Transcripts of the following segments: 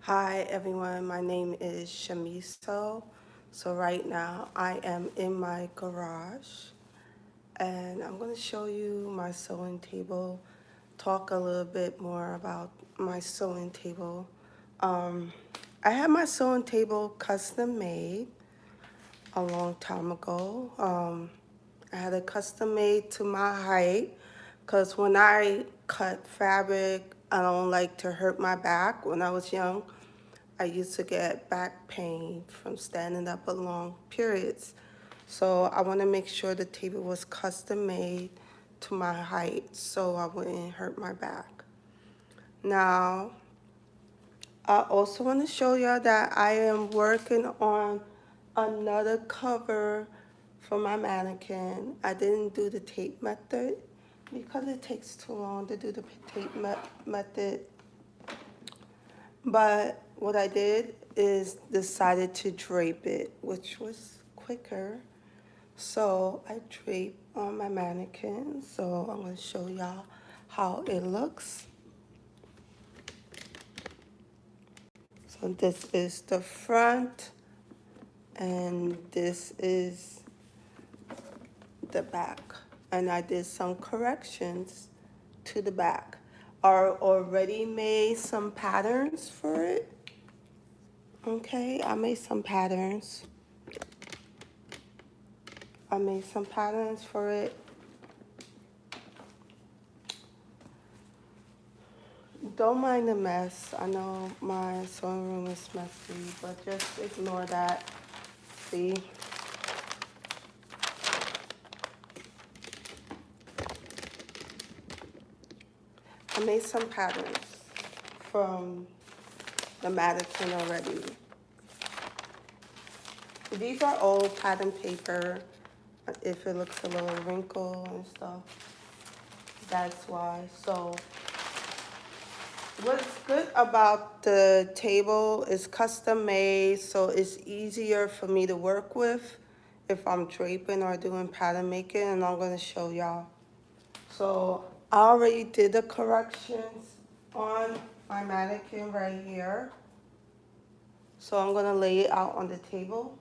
Hi everyone, my name is Shamiso. So right now I am in my garage and I'm going to show you my sewing table, talk a little bit more about my sewing table. Um, I had my sewing table custom made a long time ago. I had it custom made to my height because when I cut fabric, I don't like to hurt my back. When I was young, I used to get back pain from standing up for long periods. So I want to make sure the table was custom made to my height so I wouldn't hurt my back. Now, I also want to show y'all that I am working on another cover for my mannequin. I didn't do the tape method because it takes too long to do the tape method. But what I did is decided to drape it, which was quicker. So I drape on my mannequin. So I'm going to show y'all how it looks. So this is the front and this is the back. And I did some corrections to the back. I already made some patterns for it. Okay, I made some patterns. For it. Don't mind the mess. I know my sewing room is messy, but just ignore that. See? I made some patterns from the mannequin already. These are old pattern paper. If it looks a little wrinkled and stuff, that's why. So what's good about the table is custom made, so it's easier for me to work with if I'm draping or doing pattern making, and I'm going to show y'all. So I already did the corrections on my mannequin right here. So I'm going to lay it out on the table.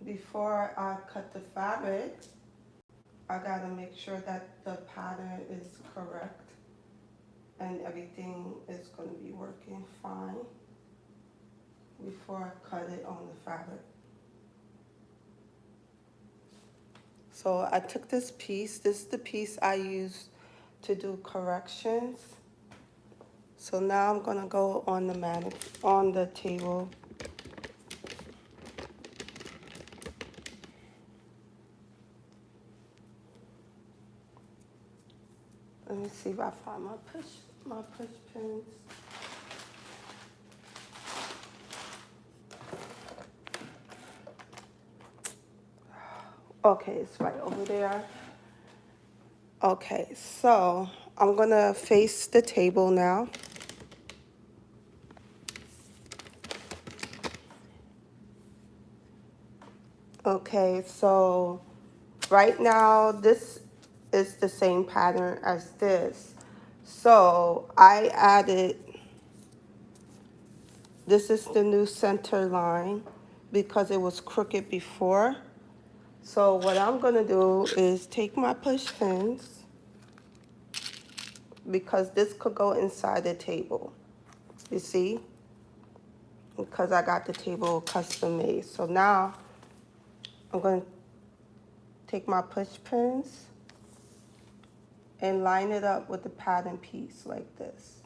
Before I cut the fabric, I got to make sure that the pattern is correct and everything is going to be working fine before I cut it on the fabric. So I took this piece. This is the piece I used to do corrections. So now I'm gonna go on the table. Let me see if I find my push pins. Okay, it's right over there. Okay, so I'm gonna face the table now. Okay, so right now this is the same pattern as this. So I added, this is the new center line because it was crooked before. So what I'm gonna do is take my push pins, because this could go inside the table, you see, because I got the table custom made. So now I'm going to take my push pins and line it up with the pattern piece like this.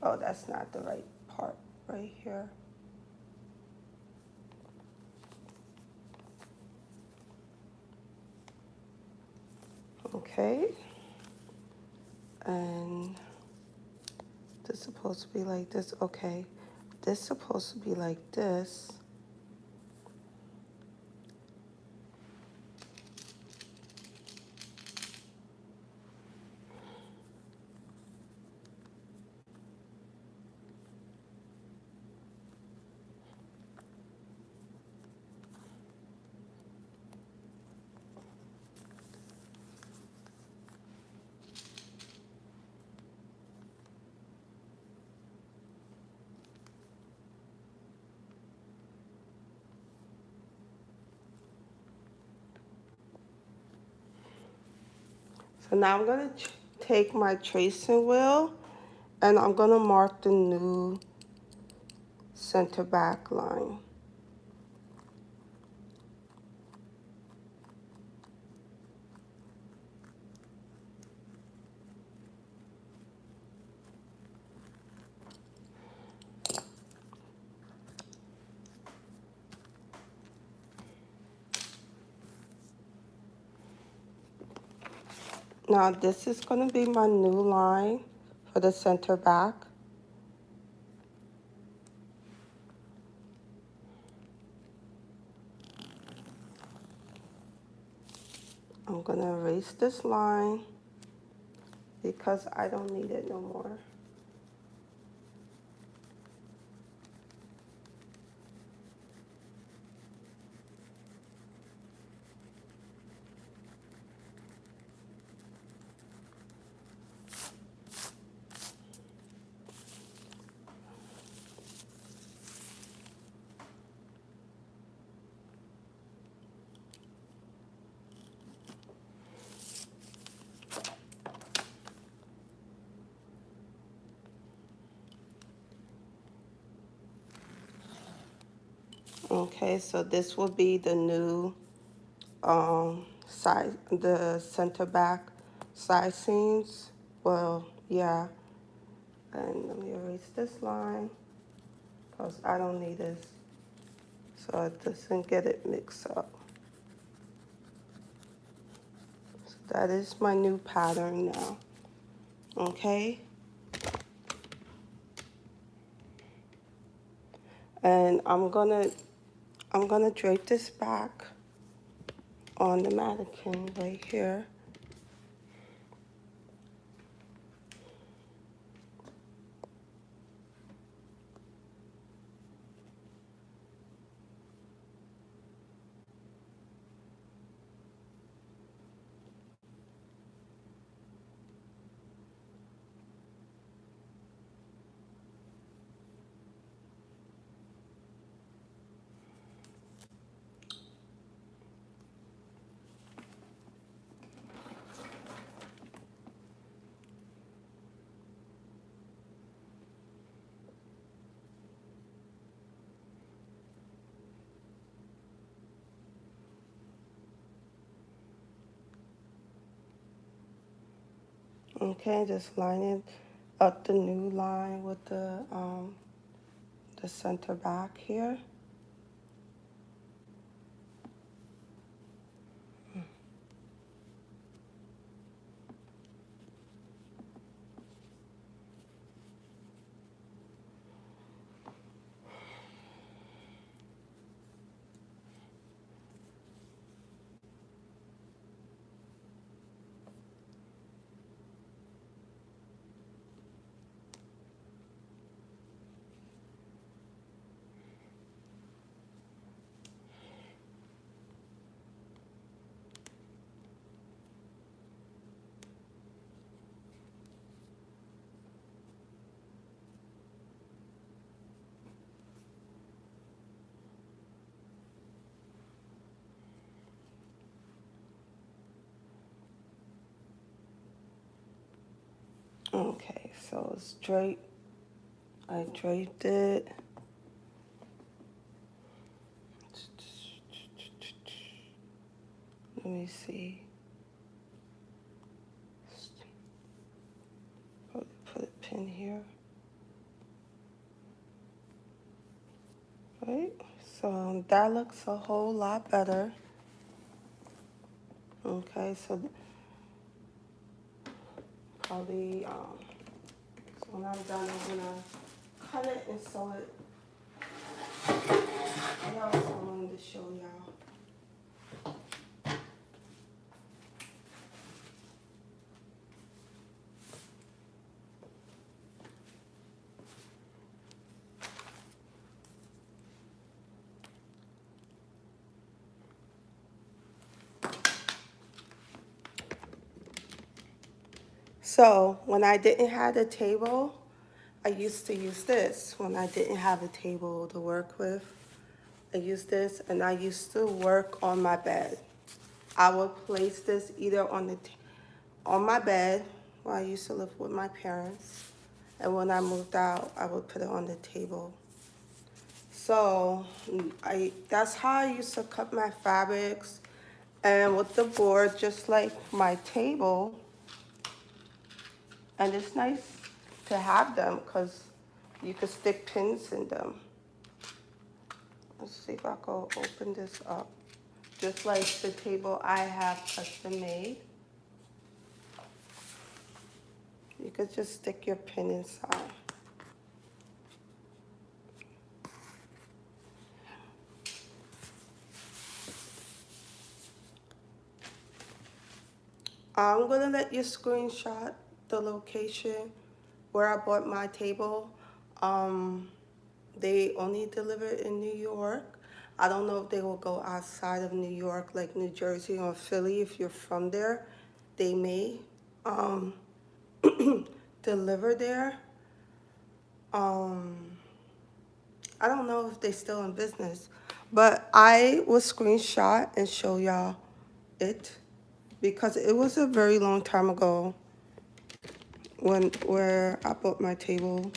Oh, that's not the right part right here. Okay, and this is supposed to be like this. Okay, this is supposed to be like this. So now I'm going to take my tracing wheel and I'm going to mark the new center back line. Now this is going to be my new line for the center back. I'm going to erase this line because I don't need it no more. Okay, so this will be the new side, the center back side seams. Well, yeah. And let me erase this line because I don't need this, so it doesn't get it mixed up. So that is my new pattern now. Okay. And I'm gonna drape this back on the mannequin right here. Okay, just lining up the new line with the center back here. Okay, so it's draped. I draped it. Let me see. Put a pin here. Right, so that looks a whole lot better. Okay, so probably, so when I'm done, I'm gonna cut it and sew it. What else I wanted to show y'all? So when I didn't have a table, I used to use this. When I didn't have a table to work with, I used this, and I used to work on my bed. I would place this either on the on my bed when I used to live with my parents. And when I moved out, I would put it on the table. So that's how I used to cut my fabrics. And with the board, just like my table. And it's nice to have them because you could stick pins in them. Let's see if I can open this up. Just like the table I have custom made. You could just stick your pin inside. I'm gonna let you screenshot the location where I bought my table. They only deliver in New York. I don't know if they will go outside of New York, like New Jersey or Philly. If you're from there, they may deliver there. I don't know if they're still in business, but I will screenshot and show y'all it because it was a very long time ago where I bought my table.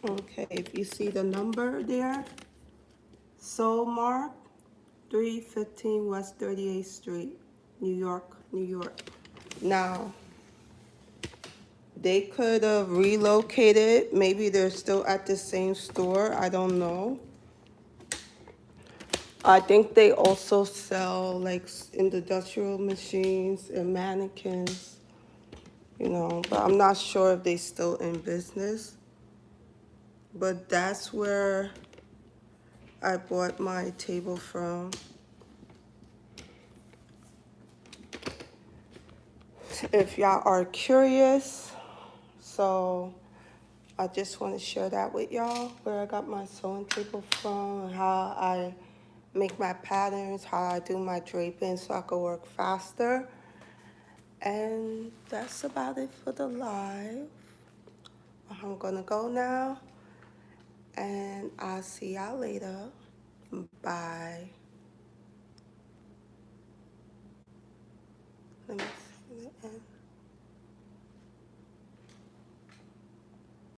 Okay, if you see the number there, Sewmark, 315 West 38th Street, New York, New York. Now, they could have relocated. Maybe they're still at the same store. I don't know. I think they also sell like industrial machines and mannequins, but I'm not sure if they still in business. But that's where I bought my table from. If y'all are curious, so I just want to share that with y'all, where I got my sewing table from, and how I make my patterns, how I do my draping so I can work faster. And that's about it for the live. I'm gonna go now, and I'll see y'all later. Bye.